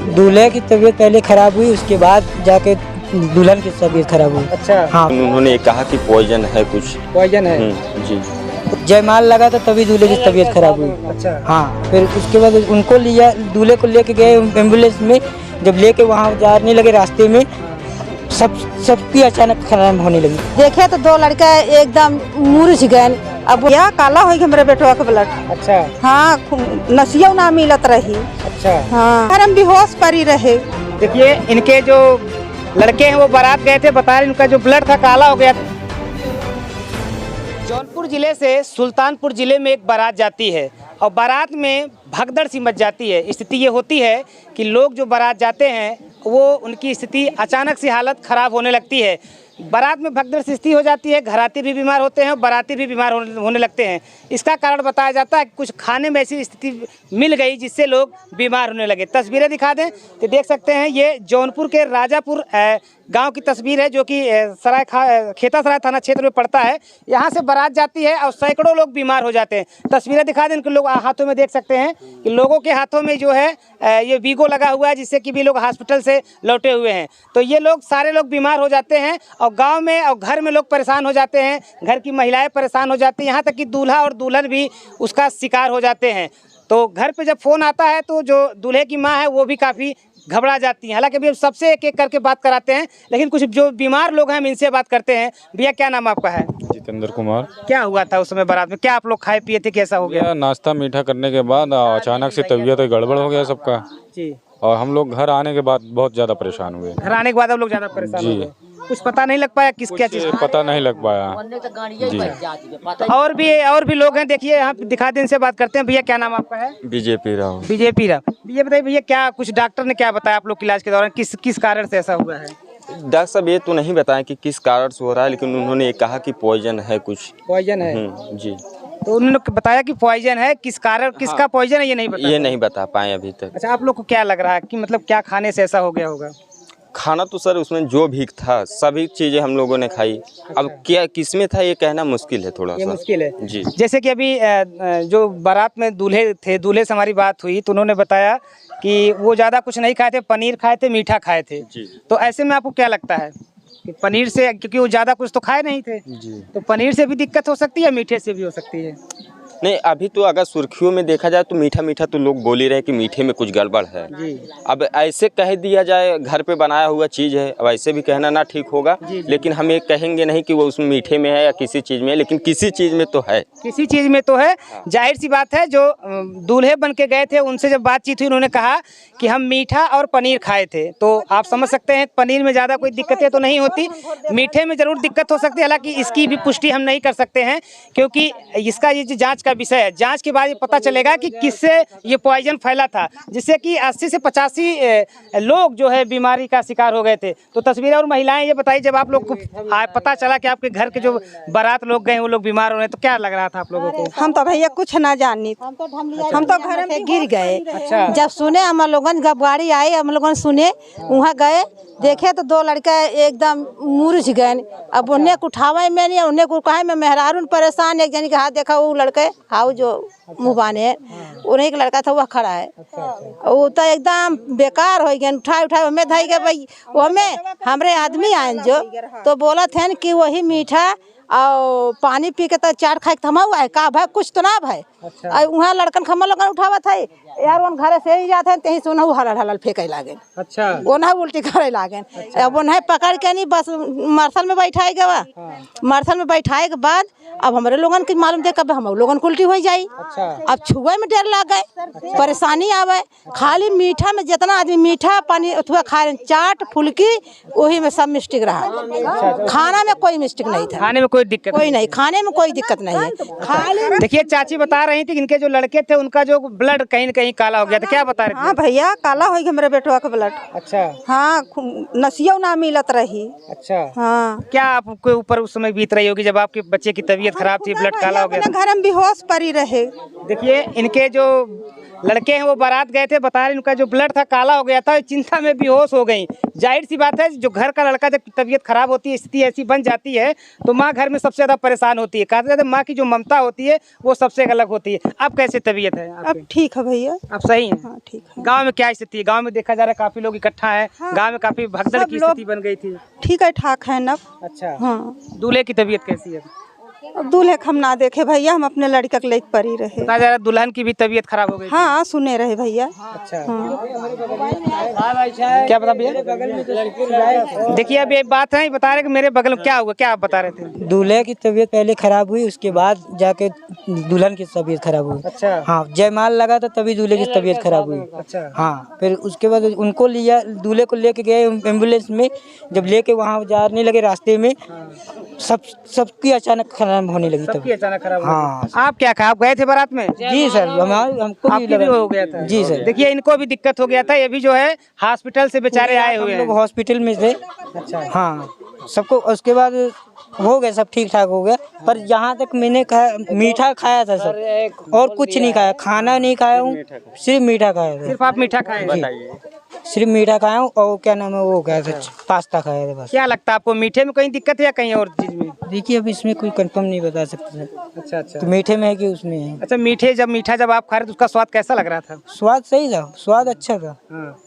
दूल्हे की तबीयत पहले खराब हुई, उसके बाद जाके दुल्हन की तबीयत खराब हुई। अच्छा। हाँ, उन्होंने कहा कि पॉइजन है कुछ। पॉइजन है। जी। जयमाल लगा तो तभी दूल्हे की तबीयत खराब हुई। अच्छा। हाँ, फिर उसके बाद उनको लिया, दूल्हे को लेके गए एम्बुलेंस में। जब लेके वहाँ जाने लगे, रास्ते में सबकी अचानक खराब होने लगी। देखे तो दो लड़का एकदम मुरझ गए। अब यहाँ काला हो गया मेरे बेटवा के ब्लड। अच्छा। हाँ, नसिया ना मिलत रही। अच्छा। हाँ, हम बेहोश पड़ी रहे। देखिए, इनके जो लड़के हैं वो बारात गए थे, बता रहे इनका जो ब्लड था काला हो गया। जौनपुर जिले से सुल्तानपुर जिले में एक बारात जाती है और बारात में भगदड़ सी मच जाती है। स्थिति ये होती है कि लोग जो बारात जाते हैं वो उनकी स्थिति अचानक से हालत ख़राब होने लगती है। बारात में भगदड़ सी स्थिति हो जाती है, घराती भी बीमार होते हैं और बाराती भी बीमार होने लगते हैं। इसका कारण बताया जाता है कि कुछ खाने में ऐसी स्थिति मिल गई जिससे लोग बीमार होने लगे। तस्वीरें दिखा दें तो देख सकते हैं, ये जौनपुर के राजापुर गांव की तस्वीर है जो कि खेतासराय थाना क्षेत्र में पड़ता है। यहाँ से बारात जाती है और सैकड़ों लोग बीमार हो जाते हैं। तस्वीरें दिखा दें, इनके लोग हाथों में देख सकते हैं कि लोगों के हाथों में जो है ये वीगो लगा हुआ है, जिससे कि भी लोग हॉस्पिटल से लौटे हुए हैं। तो ये लोग सारे लोग बीमार हो जाते हैं और गांव में और घर में लोग परेशान हो जाते हैं, घर की महिलाएं परेशान हो जाती हैं, यहाँ तक कि दूल्हा और दुल्हन भी उसका शिकार हो जाते हैं। तो घर पे जब फ़ोन आता है तो जो दूल्हे की माँ है वो भी काफ़ी घबरा जाती हैं। हालांकि अभी हम सबसे एक एक करके बात कराते हैं, लेकिन कुछ जो बीमार लोग हैं हम इनसे बात करते हैं। भैया, क्या नाम आपका है? जितेंद्र कुमार। क्या हुआ था उस समय बारात में? क्या आप लोग खाए पिए थे, कैसा हो गया? नाश्ता मीठा करने के बाद अचानक से तबीयत गड़बड़ हो गया सबका जी। और हम लोग घर आने के बाद बहुत ज़्यादा परेशान हुए। घर आने के बाद हम लोग ज़्यादा परेशान हो जी। गए। कुछ पता नहीं लग पाया किस क्या चीज़? पता नहीं लग पाया जी। और भी लोग हैं, देखिए यहाँ दिखा दें, इनसे बात करते हैं। भैया, क्या नाम आपका है? बीजेपी राव। बीजेपी राव। ये बताइए भैया, क्या कुछ डॉक्टर ने क्या बताया आप लोग के इलाज के दौरान, किस कारण से ऐसा हुआ है? डॉक्टर साहब ये तो नहीं बताएं कि किस कारण से हो रहा है, लेकिन उन्होंने ये कहा कि पॉइजन है कुछ। पॉइजन है? जी। तो उन्होंने बताया कि पॉइजन है, किस कारण किसका पॉइजन है ये नहीं बताया? ये नहीं बता पाए अभी तक। अच्छा, आप लोग को क्या लग रहा है कि मतलब क्या खाने से ऐसा हो गया होगा? खाना तो सर उसमें जो भी था सभी चीज़ें हम लोगों ने खाई। अब क्या किसमें था ये कहना मुश्किल है थोड़ा सा। ये मुश्किल है जी। जैसे कि अभी जो बारात में दूल्हे थे, दूल्हे से हमारी बात हुई तो उन्होंने बताया कि वो ज़्यादा कुछ नहीं खाए थे, पनीर खाए थे, मीठा खाए थे जी। तो ऐसे में आपको क्या लगता है कि पनीर से, क्योंकि वो ज़्यादा कुछ तो खाए नहीं थे जी, तो पनीर से भी दिक्कत हो सकती है, मीठे से भी हो सकती है? नहीं अभी तो अगर सुर्खियों में देखा जाए तो मीठा मीठा तो लोग बोल ही रहे हैं कि मीठे में कुछ गड़बड़ है जी। अब ऐसे कह दिया जाए घर पे बनाया हुआ चीज़ है, अब ऐसे भी कहना ना ठीक होगा। लेकिन हम ये कहेंगे नहीं कि वो उसमें मीठे में है या किसी चीज़ में है, लेकिन किसी चीज़ में तो है। किसी चीज़ में तो है। जाहिर सी बात है, जो दूल्हे बन के गए थे उनसे जब बातचीत हुई उन्होंने कहा कि हम मीठा और पनीर खाए थे। तो आप समझ सकते हैं पनीर में ज़्यादा कोई दिक्कतें तो नहीं होती, मीठे में ज़रूर दिक्कत हो सकती है। हालांकि इसकी भी पुष्टि हम नहीं कर सकते हैं क्योंकि इसका ये जाँच का विषय है। जाँच के बाद ये पता चलेगा कि किससे ये पॉइजन फैला था, जिससे कि 80 से 85 लोग जो है बीमारी का शिकार हो गए थे। तो तस्वीरें और महिलाएं, ये बताइए जब आप लोग को पता चला कि आपके घर के जो बारात लोग गए वो लोग बीमार हो रहे हैं तो क्या लग रहा था आप लोगों को? हम तो भैया कुछ ना जानी, हम तो घर में गिर गए। अच्छा। जब सुने हम लोगन, जब गाड़ी आई हम लोगन सुने, वहाँ गए, देखे तो दो लड़का एकदम मुरझ गए। अब उन्हें उठावे में नहीं, उन्हें को कहे में मेहरारून परेशान। एक जन के हाथ देखा, वो लड़के हाउ जो मुँह है उन्हीं का लड़का था, वह खड़ा है। वो तो एकदम बेकार हो गया, उठा हमें धाई गए भाई। वो हमें हमरे आदमी आए जो तो बोला थे कि वही मीठा और पानी पी के तो चाट खाए थमा हुआ है का भाई, कुछ तो ना भाई। अच्छा। वहाँ लड़कन खम्मा लगन उठावा था यार, वन घर से ही जाते हैं सुना हलल हलल फेंके लागे। अच्छा। वो ना उल्टी करे लागे। अच्छा। अब उन्हें पकड़ के नहीं बस मार्शल में बैठाए गवा। हाँ। मार्शल में बैठाए के बाद अब हमारे लोगन की मालूम थे कब हम लोगन को उल्टी हो जाई। अच्छा। अब छुए में डर लग गए, परेशानी आवे। खाली मीठा में जितना आदमी मीठा पानी अथवा खा रहे, चाट फुल्की वही में सब मिस्टेक रहा। अच्छा। खाना में कोई मिस्टेक नहीं था, खाने में कोई दिक्कत कोई नहीं, खाने में कोई दिक्कत नहीं है। खाली देखिए चाची बता रही थी इनके जो लड़के थे उनका जो ब्लड कहीं न कहीं काला हो गया था, क्या बता रहे थे? हाँ भैया, काला हो गया मेरे बेटवा का ब्लड। अच्छा। हाँ, नसिया ना मिलत रही। अच्छा। हाँ। क्या आपके ऊपर उस समय बीत रही होगी जब आपके बच्चे की तबीयत खराब थी, ब्लड काला हो गया? घर में बेहोश पड़ी रहे। देखिए इनके जो लड़के हैं वो बारात गए थे, बता रहे उनका जो ब्लड था काला हो गया था, चिंता में बेहोश हो गई। जाहिर सी बात है जो घर का लड़का जब तबीयत खराब होती है, स्थिति ऐसी बन जाती है तो माँ घर में सबसे ज़्यादा परेशान होती है। कहा जाता है माँ की जो ममता होती है वो सबसे अलग होती है। अब कैसे तबीयत है आपकी? अब ठीक है भैया, अब सही है? हाँ ठीक है। गांव में क्या स्थिति है? गांव में देखा जा रहा है काफी लोग इकट्ठा है, गांव में काफी भगदड़ की स्थिति बन गई थी। ठीक है, ठाक है ना। अच्छा, हाँ, दूल्हे की तबीयत कैसी है? अब दूल्हे हम ना देखे भैया, हम अपने लड़का के लेके परी रहे। कहा जा रहा है दुल्हन की भी तबीयत खराब हो गई थी। हाँ, सुने रहे भैया। अच्छा, हाँ। क्या बता भैया? देखिए अभी एक बात है, बता रहे कि मेरे बगल में क्या हुआ, क्या आप बता रहे थे? दूल्हे की तबीयत पहले खराब हुई, उसके बाद जाके दुल्हन की तबीयत खराब हुई। अच्छा, हाँ, जयमाल लगा था तभी दूल्हे की तबीयत खराब हुई। अच्छा, हाँ, फिर उसके बाद उनको लिया, दूल्हे को लेके गए एम्बुलेंस में। जब लेके वहाँ जाने लगे रास्ते में सबकी अचानक खराब होने लगी सबकी तबीयत। अचानक खराब हो हाँ। गई। आप क्या कहा, आप गए थे बारात में? जी सर, हमको भी आपकी भी हो गया था? जी सर। देखिए इनको भी दिक्कत हो गया था, ये भी जो है हॉस्पिटल से बेचारे आए हुए हम हैं। लोग हॉस्पिटल में थे। अच्छा, हाँ, सबको उसके बाद हो गया, सब ठीक ठाक हो गया। पर यहाँ तक मैंने खाया, मीठा खाया था सर, और कुछ नहीं खाया, खाना नहीं खाया हूँ, सिर्फ मीठा खाया था। सिर्फ आप मीठा खाए? सिर्फ मीठा खाया हूँ, और क्या नाम है वो खाया था, पास्ता खाया था बस। क्या लगता है आपको, मीठे में कहीं दिक्कत है या कहीं और चीज में? देखिए अब इसमें कोई कंफर्म नहीं बता सकते सर, अच्छा अच्छा। तो मीठे में है कि उसमें है। अच्छा, मीठा जब आप खा रहे थे उसका स्वाद कैसा लग रहा था? स्वाद सही था, स्वाद अच्छा था। हाँ।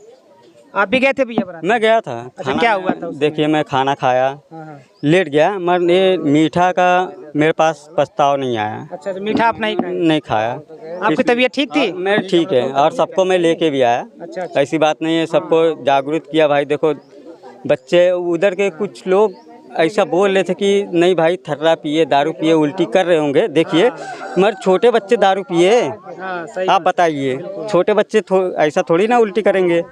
आप भी गए थे भैया बारात? मैं गया था। अच्छा, क्या हुआ था उसमें? देखिए मैं खाना खाया, हाँ, हाँ। लेट गया, मगर ये मीठा का मेरे पास प्रस्ताव नहीं आया। अच्छा, तो मीठा आप नहीं खाए? नहीं खाया। आपकी तबीयत ठीक थी? मेरे ठीक है, और सबको मैं लेके भी आया। अच्छा, अच्छा। ऐसी बात नहीं है, सबको जागरूक किया। भाई देखो, बच्चे उधर के कुछ लोग ऐसा बोल रहे थे कि नहीं भाई थर्रा पिए, दारू पिए, उल्टी कर रहे होंगे। देखिए मगर छोटे बच्चे दारू पिए, हाँ, सही। आप बताइए, छोटे बच्चे ऐसा थोड़ी ना उल्टी करेंगे।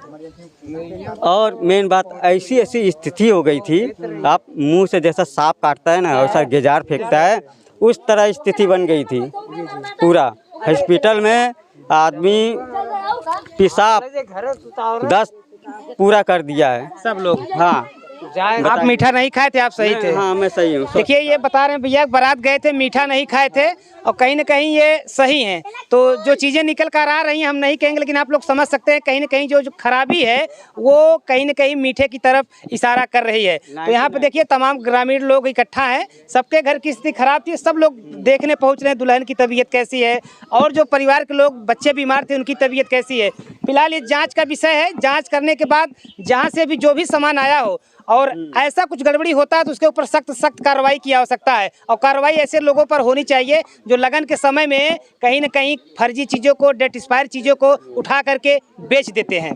और मेन बात ऐसी स्थिति हो गई थी, आप मुंह से जैसा सांप काटता है ना वैसा गेजार फेंकता है, उस तरह स्थिति बन गई थी। पूरा हॉस्पिटल में आदमी पेशाब दस्त पूरा कर दिया है सब लोग। हाँ, आप मीठा नहीं खाए थे? आप सही थे? हाँ मैं सही हूँ। देखिए ये बता रहे हैं भैया, बारात गए थे, मीठा नहीं खाए थे, और कहीं ना कहीं ये सही हैं। तो जो चीज़ें निकल कर आ रही हैं हम नहीं कहेंगे, लेकिन आप लोग समझ सकते हैं कहीं ना कहीं जो खराबी है वो कहीं ना कहीं मीठे की तरफ इशारा कर रही है। तो यहाँ पे देखिए तमाम ग्रामीण लोग इकट्ठा हैं, सबके घर की स्थिति खराब थी, सब लोग देखने पहुँच रहे हैं दुल्हन की तबीयत कैसी है, और जो परिवार के लोग बच्चे बीमार थे उनकी तबीयत कैसी है। फिलहाल ये जाँच का विषय है, जाँच करने के बाद जहाँ से भी जो भी सामान आया हो और ऐसा कुछ गड़बड़ी होता है तो उसके ऊपर सख्त कार्रवाई की आवश्यकता है। और कार्रवाई ऐसे लोगों पर होनी चाहिए जो लगन के समय में कहीं न कहीं फर्जी चीज़ों को, डेट एक्सपायर चीज़ों को उठा करके बेच देते हैं।